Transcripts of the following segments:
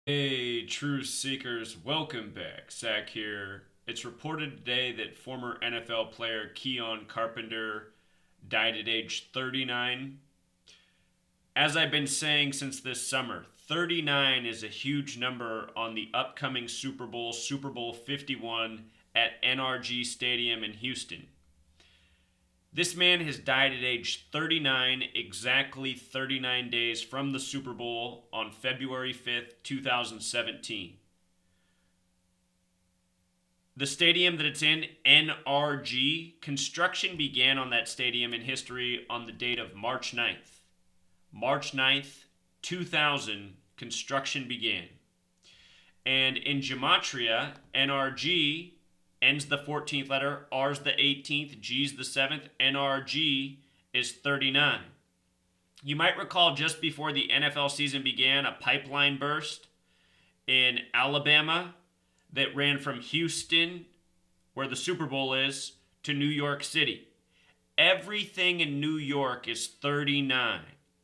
Hey, True Seekers, welcome back. Zach here. It's reported today that former NFL player Keion Carpenter died at age 39. As I've been saying since this summer, 39 is a huge number on the upcoming Super Bowl, Super Bowl 51 at NRG Stadium in Houston. This man has died at age 39, exactly 39 days from the Super Bowl on February 5th, 2017. The stadium that it's in, NRG, construction began on that stadium in history on the date of March 9th. March 9th, 2000, construction began. And in Gematria, NRG N's the 14th letter, R's the 18th, G's the 7th, NRG is 39. You might recall just before the NFL season began, a pipeline burst in Alabama that ran from Houston, where the Super Bowl is, to New York City. Everything in New York is 39.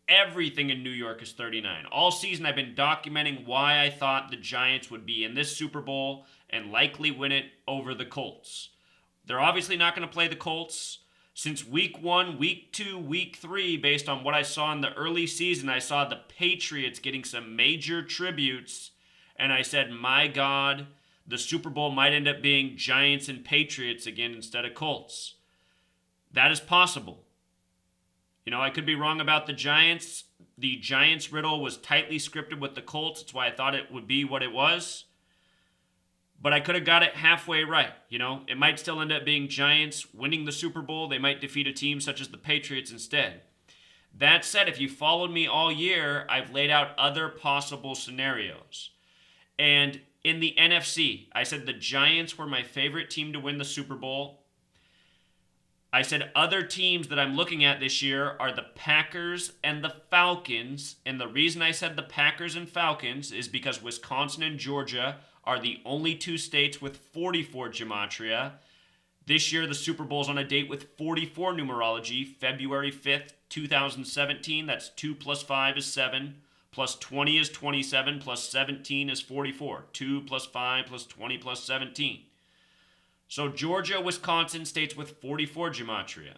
Everything in New York is 39. All season I've been documenting why I thought the Giants would be in this Super Bowl and likely win it over the Colts. They're obviously not going to play the Colts. Since week 1, week 2, week 3, based on what I saw in the early season, I saw the Patriots getting some major tributes, and I said, my God, the Super Bowl might end up being Giants and Patriots again instead of Colts. That is possible. I could be wrong about the Giants. The Giants riddle was tightly scripted with the Colts. That's why I thought it would be what it was. But I could have got it halfway right. It might still end up being Giants winning the Super Bowl. They might defeat a team such as the Patriots instead. That said, if you followed me all year, I've laid out other possible scenarios. And in the NFC, I said the Giants were my favorite team to win the Super Bowl. I said other teams that I'm looking at this year are the Packers and the Falcons. And the reason I said the Packers and Falcons is because Wisconsin and Georgia are the only two states with 44 gematria. This year, the Super Bowl's on a date with 44 numerology, February 5th, 2017. That's 2 plus 5 is 7, plus 20 is 27, plus 17 is 44. 2 plus 5 plus 20 plus 17. So Georgia, Wisconsin, states with 44 gematria.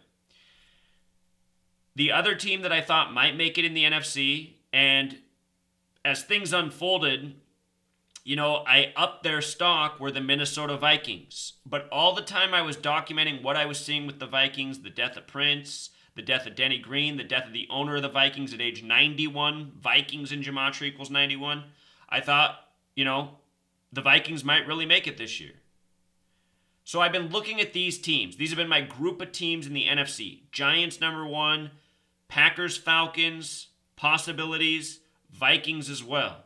The other team that I thought might make it in the NFC, and as things unfolded, I upped their stock, were the Minnesota Vikings. But all the time I was documenting what I was seeing with the Vikings, the death of Prince, the death of Denny Green, the death of the owner of the Vikings at age 91, Vikings in gematria equals 91, I thought, the Vikings might really make it this year. So I've been looking at these teams. These have been my group of teams in the NFC. Giants number 1, Packers, Falcons, possibilities, Vikings as well.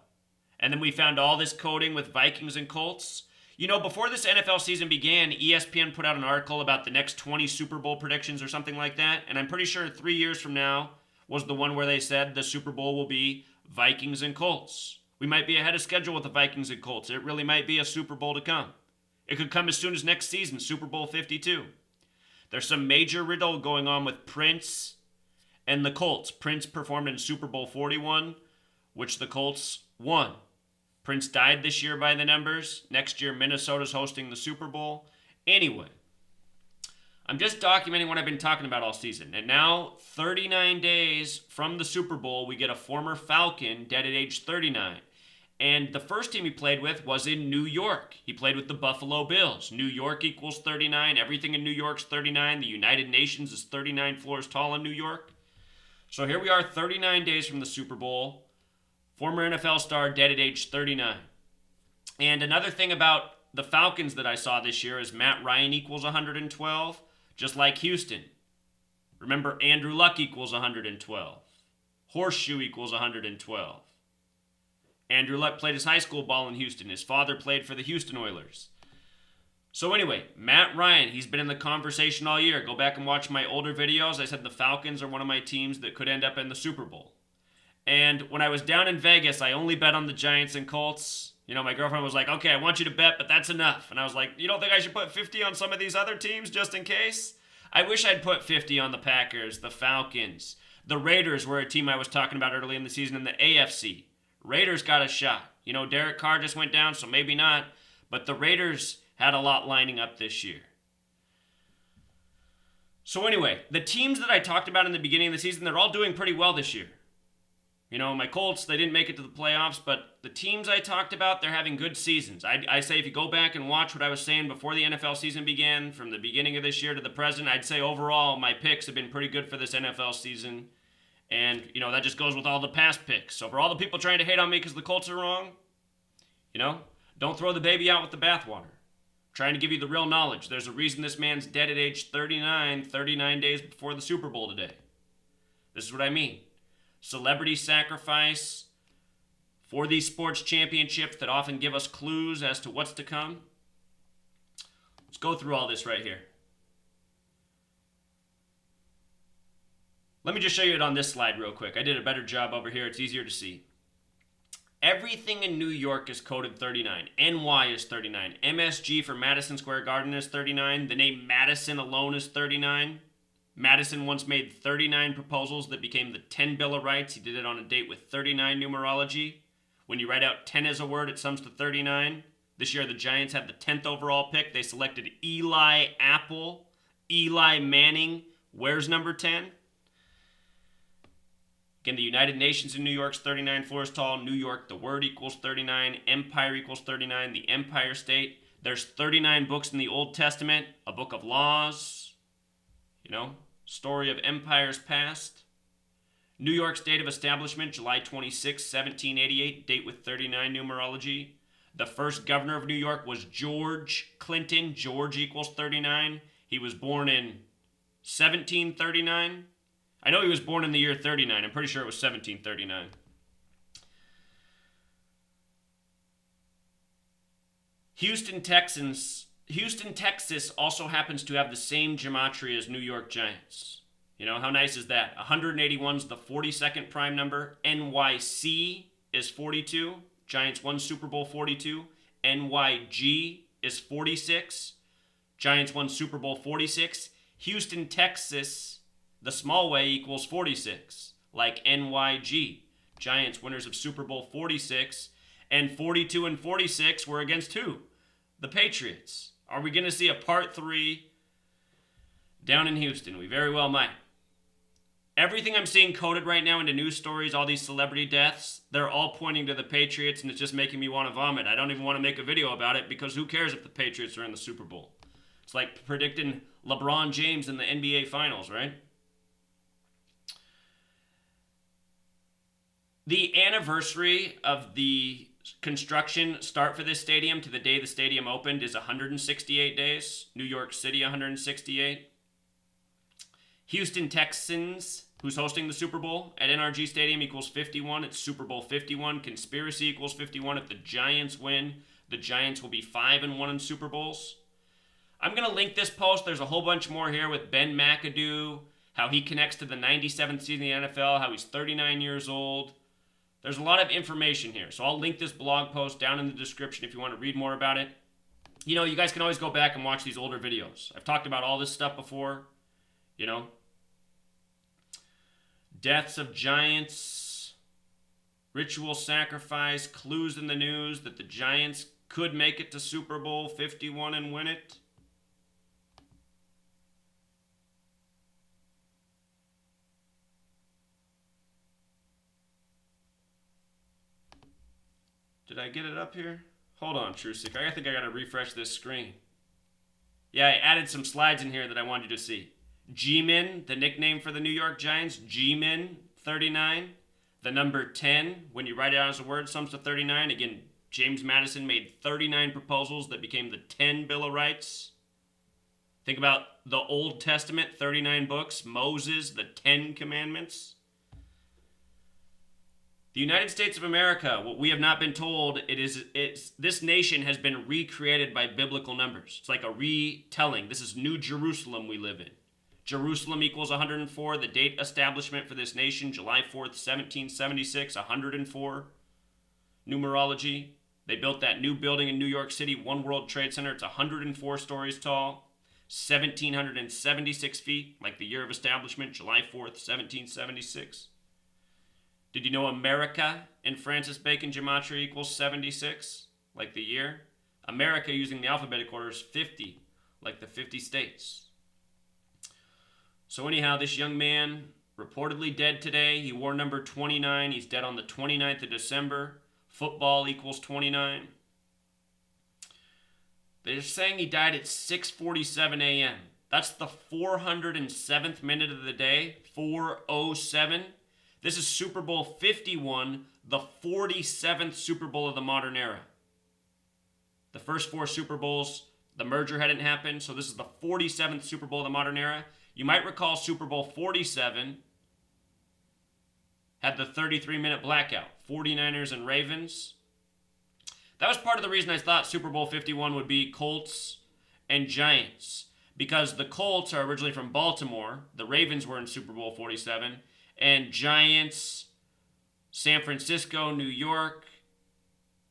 And then we found all this coding with Vikings and Colts. Before this NFL season began, ESPN put out an article about the next 20 Super Bowl predictions or something like that. And I'm pretty sure 3 years from now was the one where they said the Super Bowl will be Vikings and Colts. We might be ahead of schedule with the Vikings and Colts. It really might be a Super Bowl to come. It could come as soon as next season, Super Bowl 52. There's some major riddle going on with Prince and the Colts. Prince performed in Super Bowl 41, which the Colts won. Prince died this year by the numbers. Next year, Minnesota's hosting the Super Bowl. Anyway, I'm just documenting what I've been talking about all season. And now, 39 days from the Super Bowl, we get a former Falcon dead at age 39. And the first team he played with was in New York. He played with the Buffalo Bills. New York equals 39. Everything in New York's 39. The United Nations is 39 floors tall in New York. So here we are 39 days from the Super Bowl. Former NFL star dead at age 39. And another thing about the Falcons that I saw this year is Matt Ryan equals 112, just like Houston. Remember, Andrew Luck equals 112. Horseshoe equals 112. Andrew Luck played his high school ball in Houston. His father played for the Houston Oilers. So anyway, Matt Ryan, he's been in the conversation all year. Go back and watch my older videos. I said the Falcons are one of my teams that could end up in the Super Bowl. And when I was down in Vegas, I only bet on the Giants and Colts. My girlfriend was like, okay, I want you to bet, but that's enough. And I was like, you don't think I should put 50 on some of these other teams just in case? I wish I'd put 50 on the Packers, the Falcons. The Raiders were a team I was talking about early in the season in the AFC. Raiders got a shot. Derek Carr just went down, so maybe not. But the Raiders had a lot lining up this year. So anyway, the teams that I talked about in the beginning of the season, they're all doing pretty well this year. My Colts, they didn't make it to the playoffs, but the teams I talked about, they're having good seasons. I say if you go back and watch what I was saying before the NFL season began, from the beginning of this year to the present, I'd say overall my picks have been pretty good for this NFL season. And, that just goes with all the past picks. So for all the people trying to hate on me because the Colts are wrong, don't throw the baby out with the bathwater. I'm trying to give you the real knowledge. There's a reason this man's dead at age 39 days before the Super Bowl today. This is what I mean. Celebrity sacrifice for these sports championships that often give us clues as to what's to come. Let's go through all this right here. Let me just show you it on this slide real quick. I did a better job over here. It's easier to see. Everything in New York is coded 39. NY is 39. MSG for Madison Square Garden is 39. The name Madison alone is 39. Madison once made 39 proposals that became the 10 Bill of Rights. He did it on a date with 39 numerology. When you write out 10 as a word, it sums to 39. This year, the Giants had the 10th overall pick. They selected Eli Apple. Eli Manning. Where's number 10? Again, the United Nations in New York's 39 floors tall. New York, the word equals 39. Empire equals 39. The Empire State. There's 39 books in the Old Testament. A book of laws. Story of empires past. New York's date of establishment, July 26, 1788, date with 39 numerology. The first governor of New York was George Clinton. George equals 39. He was born in 1739. I know he was born in the year 39. I'm pretty sure it was 1739. Houston, Texas also happens to have the same gematria as New York Giants. How nice is that? 181 is the 42nd prime number. NYC is 42. Giants won Super Bowl 42. NYG is 46. Giants won Super Bowl 46. Houston, Texas, the small way equals 46, like NYG. Giants winners of Super Bowl 46. And 42 and 46 were against who? The Patriots. Are we going to see a part 3 down in Houston? We very well might. Everything I'm seeing coded right now into news stories, all these celebrity deaths, they're all pointing to the Patriots, and it's just making me want to vomit. I don't even want to make a video about it because who cares if the Patriots are in the Super Bowl? It's like predicting LeBron James in the NBA Finals, right? The anniversary of the construction start for this stadium to the day the stadium opened is 168 days. New York City, 168. Houston Texans, who's hosting the Super Bowl at NRG Stadium, equals 51. It's Super Bowl 51. Conspiracy equals 51. If the Giants win, the Giants will be 5-1 in Super Bowls. I'm going to link this post. There's a whole bunch more here with Ben McAdoo, how he connects to the 97th season of the NFL, how he's 39 years old. There's a lot of information here, so I'll link this blog post down in the description if you want to read more about it. You guys can always go back and watch these older videos. I've talked about all this stuff before, Deaths of Giants, ritual sacrifice, clues in the news that the Giants could make it to Super Bowl 51 and win it. Did I get it up here? Hold on, Trusick. I think I got to refresh this screen. Yeah, I added some slides in here that I wanted you to see. G-Min, the nickname for the New York Giants. G-Min, 39. The number 10, when you write it out as a word, sums to 39. Again, James Madison made 39 proposals that became the 10 Bill of Rights. Think about the Old Testament, 39 books. Moses, the 10 Commandments. The United States of America, what we have not been told, this nation has been recreated by biblical numbers. It's like a retelling. This is New Jerusalem we live in. Jerusalem equals 104. The date establishment for this nation, July 4th, 1776, 104. Numerology. They built that new building in New York City, One World Trade Center. It's 104 stories tall, 1,776 feet, like the year of establishment, July 4th, 1776. Did you know America in Francis Bacon gematria equals 76, like the year? America using the alphabetic order is 50, like the 50 states. So anyhow, this young man reportedly dead today. He wore number 29. He's dead on the 29th of December. Football equals 29. They're saying he died at 6:47 a.m. That's the 407th minute of the day, 4:07. This is Super Bowl 51, the 47th Super Bowl of the modern era. The first 4 Super Bowls, the merger hadn't happened, so this is the 47th Super Bowl of the modern era. You might recall Super Bowl 47 had the 33-minute blackout, 49ers and Ravens. That was part of the reason I thought Super Bowl 51 would be Colts and Giants, because the Colts are originally from Baltimore, the Ravens were in Super Bowl 47, and Giants, San Francisco, New York.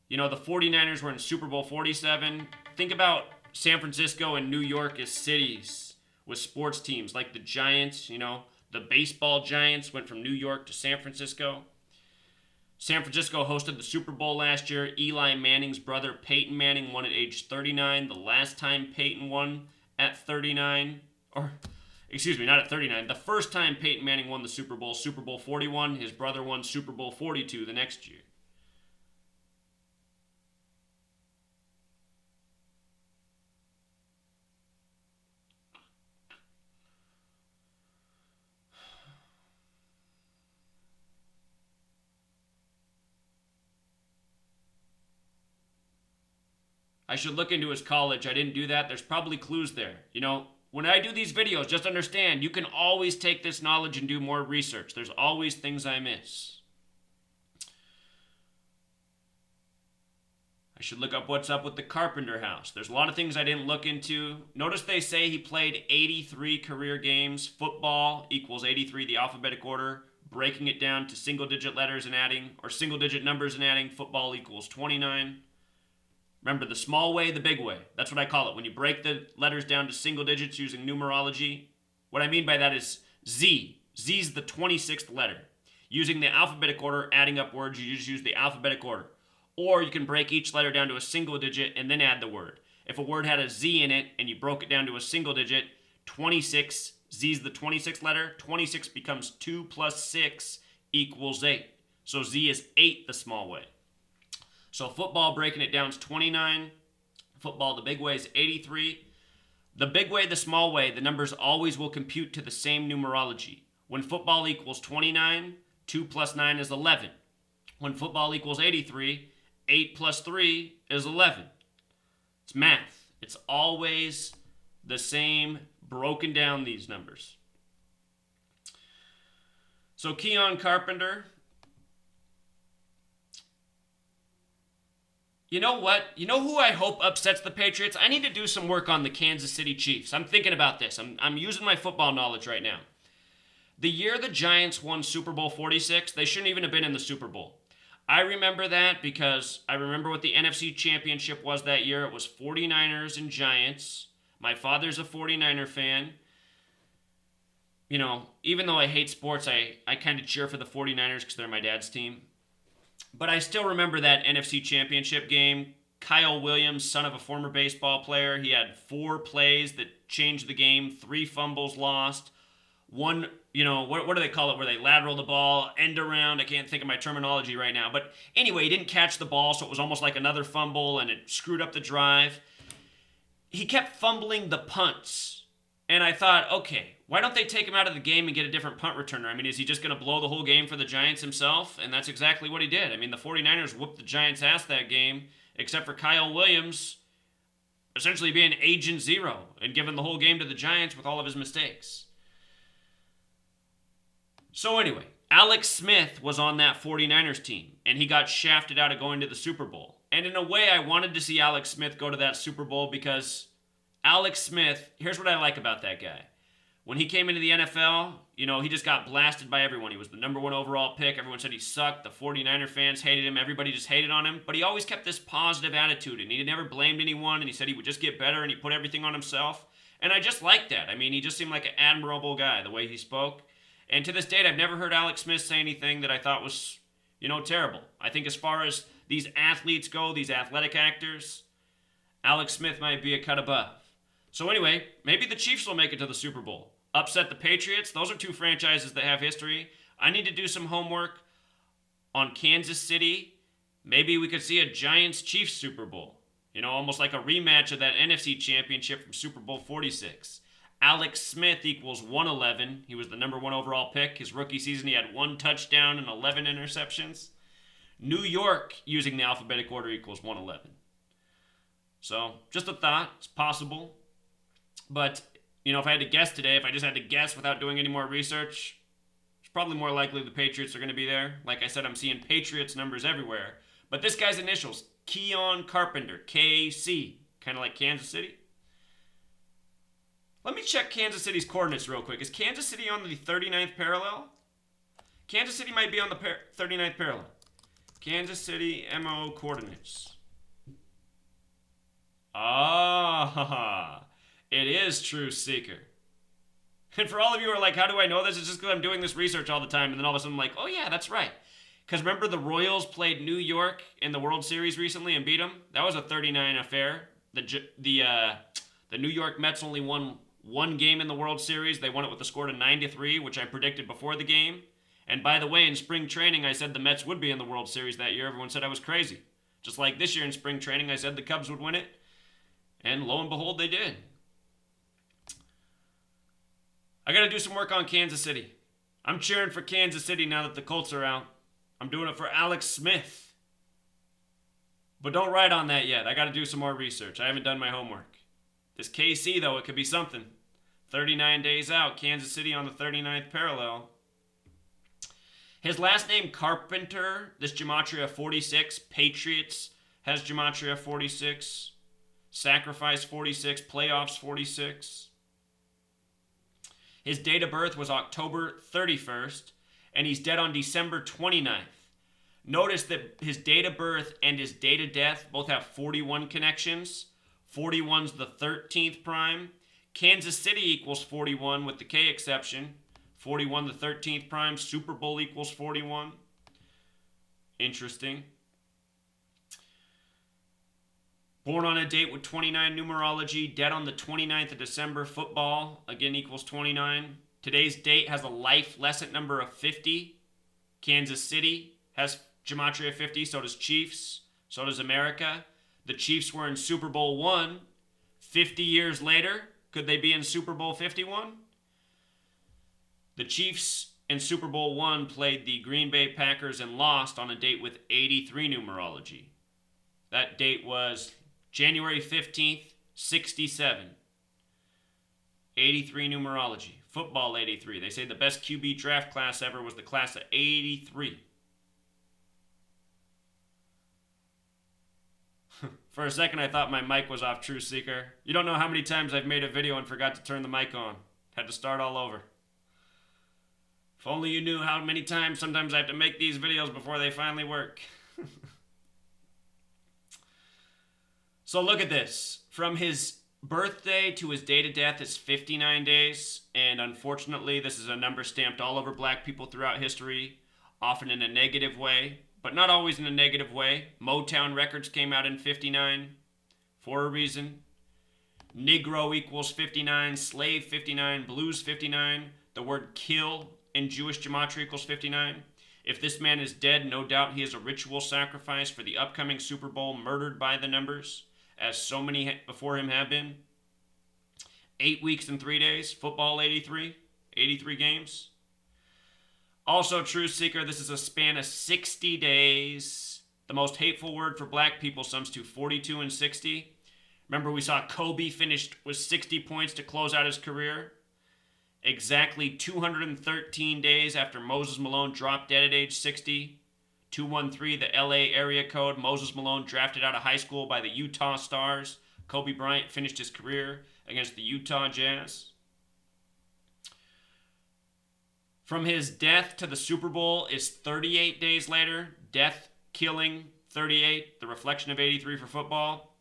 You know, the 49ers were in Super Bowl 47. Think about San Francisco and New York as cities with sports teams like the Giants. You know, the baseball Giants went from New York to San Francisco. San Francisco hosted the Super Bowl last year. Eli Manning's brother, Peyton Manning, won at age 39. The last time Peyton won at 39, not at 39. The first time Peyton Manning won the Super Bowl 41. His brother won Super Bowl 42 the next year. I should look into his college. I didn't do that. There's probably clues there. You know, when I do these videos, just understand, you can always take this knowledge and do more research. There's always things I miss. I should look up what's up with the Carpenter house. There's a lot of things I didn't look into. Notice they say he played 83 career games. Football equals 83, the alphabetic order. Breaking it down to single-digit letters and adding, or single-digit numbers and adding, football equals 29. Remember, the small way, the big way. That's what I call it. When you break the letters down to single digits using numerology, what I mean by that is Z. Z is the 26th letter. Using the alphabetic order, adding up words, you just use the alphabetic order. Or you can break each letter down to a single digit and then add the word. If a word had a Z in it and you broke it down to a single digit, 26, Z is the 26th letter. 26 becomes 2 plus 6 equals 8. So Z is 8 the small way. So football, breaking it down, is 29. Football, the big way, is 83. The big way, the small way, the numbers always will compute to the same numerology. When football equals 29, 2 plus 9 is 11. When football equals 83, 8 plus 3 is 11. It's math. It's always the same, broken down, these numbers. So Keion Carpenter, you know what? You know who I hope upsets the Patriots? I need to do some work on the Kansas City Chiefs. I'm thinking about this. I'm using my football knowledge right now. The year the Giants won Super Bowl 46, they shouldn't even have been in the Super Bowl. I remember that because I remember what the NFC Championship was that year. It was 49ers and Giants. My father's a 49er fan. You know, even though I hate sports, I kind of cheer for the 49ers because they're my dad's team. But I still remember that NFC Championship game. Kyle Williams, son of a former baseball player, he had 4 plays that changed the game, 3 fumbles lost. One, you know, what do they call it, where they lateral the ball, end around? I can't think of my terminology right now. But anyway, he didn't catch the ball, so it was almost like another fumble, and it screwed up the drive. He kept fumbling the punts. And I thought, okay, why don't they take him out of the game and get a different punt returner? I mean, is he just going to blow the whole game for the Giants himself? And that's exactly what he did. I mean, the 49ers whooped the Giants' ass that game, except for Kyle Williams essentially being Agent Zero and giving the whole game to the Giants with all of his mistakes. So anyway, Alex Smith was on that 49ers team, and he got shafted out of going to the Super Bowl. And in a way, I wanted to see Alex Smith go to that Super Bowl because Alex Smith, here's what I like about that guy. When he came into the NFL, you know, he just got blasted by everyone. He was the number 1 overall pick. Everyone said he sucked. The 49er fans hated him. Everybody just hated on him. But he always kept this positive attitude, and he never blamed anyone, and he said he would just get better, and he put everything on himself. And I just liked that. I mean, he just seemed like an admirable guy, the way he spoke. And to this date, I've never heard Alex Smith say anything that I thought was, terrible. I think as far as these athletes go, these athletic actors, Alex Smith might be a cut above. So anyway, maybe the Chiefs will make it to the Super Bowl. Upset the Patriots. Those are two franchises that have history. I need to do some homework on Kansas City. Maybe we could see a Giants-Chiefs Super Bowl. Almost like a rematch of that NFC Championship from Super Bowl 46. Alex Smith equals 111. He was the number 1 overall pick. His rookie season, he had 1 touchdown and 11 interceptions. New York, using the alphabetic order, equals 111. So, just a thought. It's possible. But, if I had to guess today, if I just had to guess without doing any more research, it's probably more likely the Patriots are going to be there. Like I said, I'm seeing Patriots numbers everywhere. But this guy's initials, Keion Carpenter, KC, kind of like Kansas City. Let me check Kansas City's coordinates real quick. Is Kansas City on the 39th parallel? Kansas City might be on the 39th parallel. Kansas City MO coordinates. Ah, it is True Seeker. And for all of you who are like, how do I know this? It's just because I'm doing this research all the time. And then all of a sudden I'm like, oh yeah, that's right. Because remember the Royals played New York in the World Series recently and beat them? That was a 39 affair. The New York Mets only won 1 game in the World Series. They won it with a score of 9-3, which I predicted before the game. And by the way, in spring training, I said the Mets would be in the World Series that year. Everyone said I was crazy. Just like this year in spring training, I said the Cubs would win it. And lo and behold, they did. I got to do some work on Kansas City. I'm cheering for Kansas City now that the Colts are out. I'm doing it for Alex Smith. But don't write on that yet. I got to do some more research. I haven't done my homework. This KC, though, it could be something. 39 days out, Kansas City on the 39th parallel. His last name, Carpenter, this gematria 46. Patriots has gematria 46. Sacrifice 46. Playoffs 46. His date of birth was October 31st, and he's dead on December 29th. Notice that his date of birth and his date of death both have 41 connections. 41's the 13th prime. Kansas City equals 41 with the K exception. 41 the 13th prime. Super Bowl equals 41. Interesting. Born on a date with 29 numerology. Dead on the 29th of December. Football, again, equals 29. Today's date has a life lesson number of 50. Kansas City has gematria 50. So does Chiefs. So does America. The Chiefs were in Super Bowl 1. 50 years later, could they be in Super Bowl 51? The Chiefs in Super Bowl 1 played the Green Bay Packers and lost on a date with 83 numerology. That date was January 15th, 67. 83 numerology. Football 83. They say the best QB draft class ever was the class of 83. For a second, I thought my mic was off, True Seeker. You don't know how many times I've made a video and forgot to turn the mic on. Had to start all over. If only you knew how many times sometimes I have to make these videos before they finally work. So look at this. From his birthday to his date of death is 59 days. And unfortunately, this is a number stamped all over black people throughout history, often in a negative way. But not always in a negative way. Motown Records came out in 59 for a reason. Negro equals 59, slave 59, blues 59. The word kill in Jewish gematria equals 59. If this man is dead, no doubt he is a ritual sacrifice for the upcoming Super Bowl, murdered by the numbers, as so many before him have been. 8 weeks and 3 days, football 83 games. Also, True Seeker, this is a span of 60 days. The most hateful word for black people sums to 42 and 60. Remember, we saw Kobe finished with 60 points to close out his career. Exactly 213 days after Moses Malone dropped dead at age 60. 213, the LA area code. Moses Malone drafted out of high school by the Utah Stars. Kobe Bryant finished his career against the Utah Jazz. From his death to the Super Bowl is 38 days later. Death, killing, 38. The reflection of 83 for football.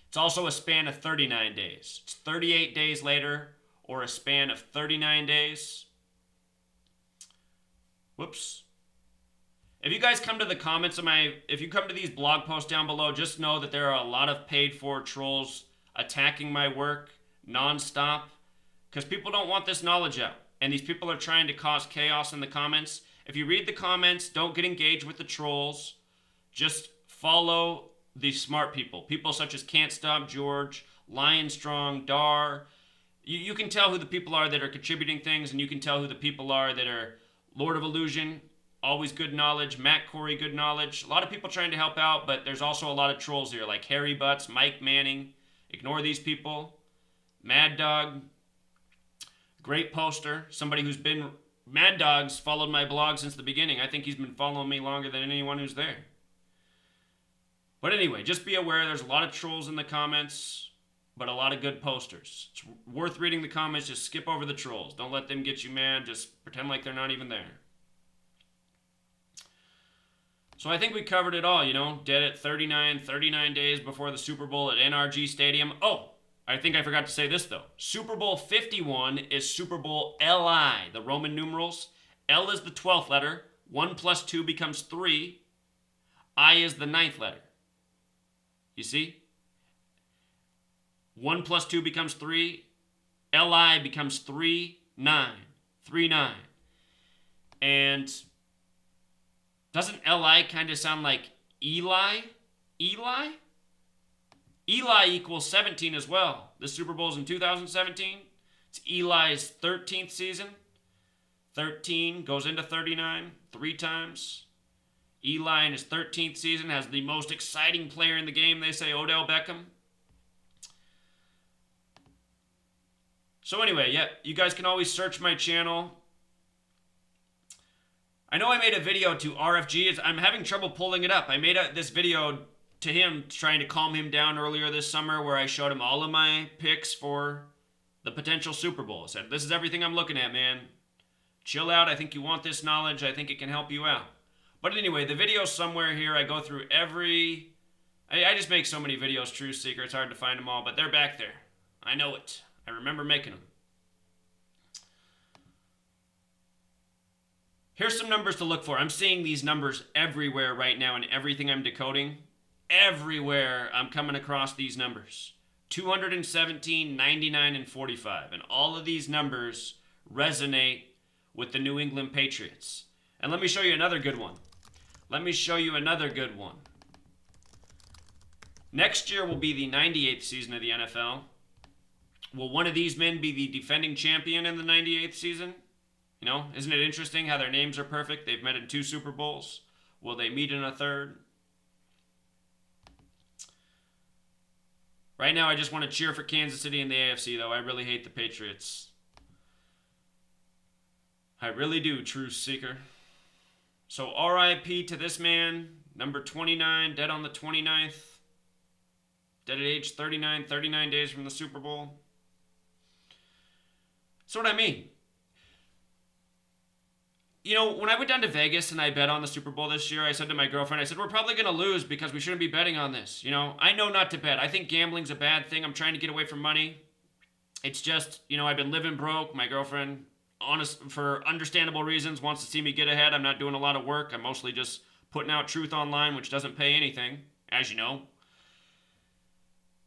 It's also a span of 39 days. It's 38 days later, or a span of 39 days. Whoops. If you guys come to the comments of if you come to these blog posts down below, just know that there are a lot of paid for trolls attacking my work nonstop because people don't want this knowledge out. And these people are trying to cause chaos in the comments. If you read the comments, don't get engaged with the trolls. Just follow the smart people. People such as Can't Stop George, Lion Strong, Dar. You can tell who the people are that are contributing things, and you can tell who the people are that are Lord of Illusion, always good knowledge, Matt Corey, good knowledge. A lot of people trying to help out, but there's also a lot of trolls here, like Harry Butts, Mike Manning. Ignore these people. Mad Dog, great poster. Somebody who's been... Mad Dog's followed my blog since the beginning. I think he's been following me longer than anyone who's there. But anyway, just be aware there's a lot of trolls in the comments, but a lot of good posters. It's worth reading the comments. Just skip over the trolls. Don't let them get you mad. Just pretend like they're not even there. So I think we covered it all, dead at 39 days before the Super Bowl at NRG Stadium. Oh, I think I forgot to say this, though. Super Bowl 51 is Super Bowl LI, the Roman numerals. L is the 12th letter. 1 plus 2 becomes 3. I is the 9th letter. You see? 1 plus 2 becomes 3. LI becomes 3, 9. 3, 9. And... doesn't Li kind of sound like Eli? Eli? Eli equals 17 as well. The Super Bowl's in 2017. It's Eli's 13th season. 13 goes into 39 3 times. Eli in his 13th season has the most exciting player in the game, they say, Odell Beckham. So anyway, yeah, you guys can always search my channel. I know I made a video to RFG. I'm having trouble pulling it up. I made this video to him trying to calm him down earlier this summer where I showed him all of my picks for the potential Super Bowl. I said, this is everything I'm looking at, man. Chill out. I think you want this knowledge. I think it can help you out. But anyway, the video's somewhere here. I go through I just make so many videos, Truth Seeker. It's hard to find them all, but they're back there. I know it. I remember making them. Here's some numbers to look for. I'm seeing these numbers everywhere right now in everything I'm decoding. Everywhere I'm coming across these numbers. 217, 99, and 45. And all of these numbers resonate with the New England Patriots. And let me show you another good one. Next year will be the 98th season of the NFL. Will one of these men be the defending champion in the 98th season? Isn't it interesting how their names are perfect? They've met in 2 Super Bowls. Will they meet in a third? Right now, I just want to cheer for Kansas City in the AFC, though. I really hate the Patriots. I really do, Truth Seeker. So RIP to this man, number 29, dead on the 29th. Dead at age 39 days from the Super Bowl. That's what I mean. When I went down to Vegas and I bet on the Super Bowl this year, I said to my girlfriend, we're probably going to lose because we shouldn't be betting on this. I know not to bet. I think gambling's a bad thing. I'm trying to get away from money. It's just, I've been living broke. My girlfriend, for understandable reasons, wants to see me get ahead. I'm not doing a lot of work. I'm mostly just putting out truth online, which doesn't pay anything, as you know.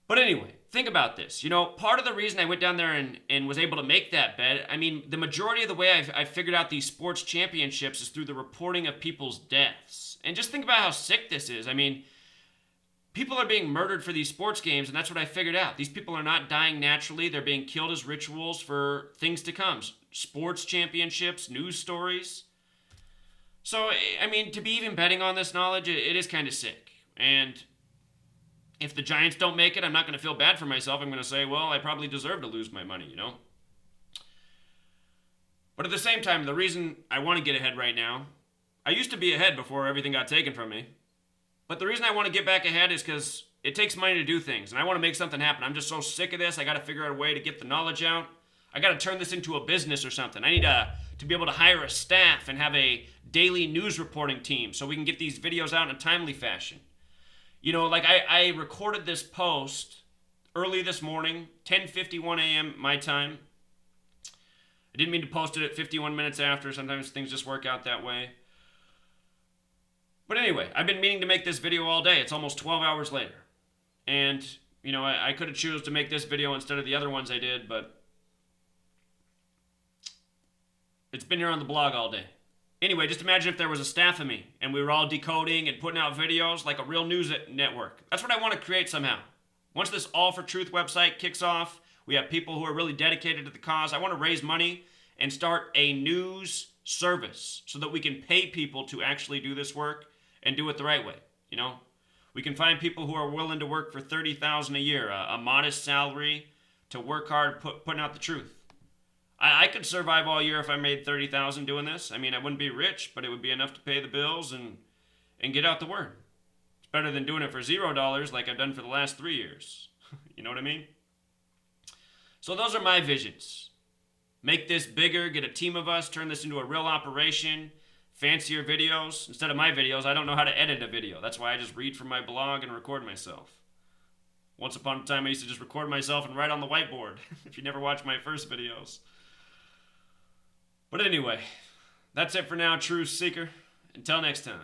But anyway, think about this. Part of the reason I went down there and was able to make that bet, the majority of the way I've figured out these sports championships is through the reporting of people's deaths. And just think about how sick this is. People are being murdered for these sports games, and that's what I figured out. These people are not dying naturally. They're being killed as rituals for things to come. Sports championships, news stories. So, to be even betting on this knowledge, it is kind of sick. And if the Giants don't make it, I'm not going to feel bad for myself. I'm going to say, well, I probably deserve to lose my money, But at the same time, the reason I want to get ahead right now, I used to be ahead before everything got taken from me. But the reason I want to get back ahead is because it takes money to do things, and I want to make something happen. I'm just so sick of this. I got to figure out a way to get the knowledge out. I got to turn this into a business or something. I need to be able to hire a staff and have a daily news reporting team so we can get these videos out in a timely fashion. I recorded this post early this morning, 10:51 a.m. my time. I didn't mean to post it at 51 minutes after. Sometimes things just work out that way. But anyway, I've been meaning to make this video all day. It's almost 12 hours later. And, you know, I could have chosen to make this video instead of the other ones I did, but it's been here on the blog all day. Anyway, just imagine if there was a staff of me and we were all decoding and putting out videos like a real news network. That's what I want to create somehow. Once this All for Truth website kicks off, we have people who are really dedicated to the cause. I want to raise money and start a news service so that we can pay people to actually do this work and do it the right way. You know, we can find people who are willing to work for $30,000 a year, a modest salary, to work hard putting out the truth. I could survive all year if I made $30,000 doing this. I mean, I wouldn't be rich, but it would be enough to pay the bills and get out the word. It's better than doing it for $0 like I've done for the last 3 years. You know what I mean? So those are my visions. Make this bigger, get a team of us, turn this into a real operation, fancier videos. Instead of my videos, I don't know how to edit a video. That's why I just read from my blog and record myself. Once upon a time, I used to just record myself and write on the whiteboard, if you never watched my first videos. But anyway, that's it for now, Truth Seeker. Until next time.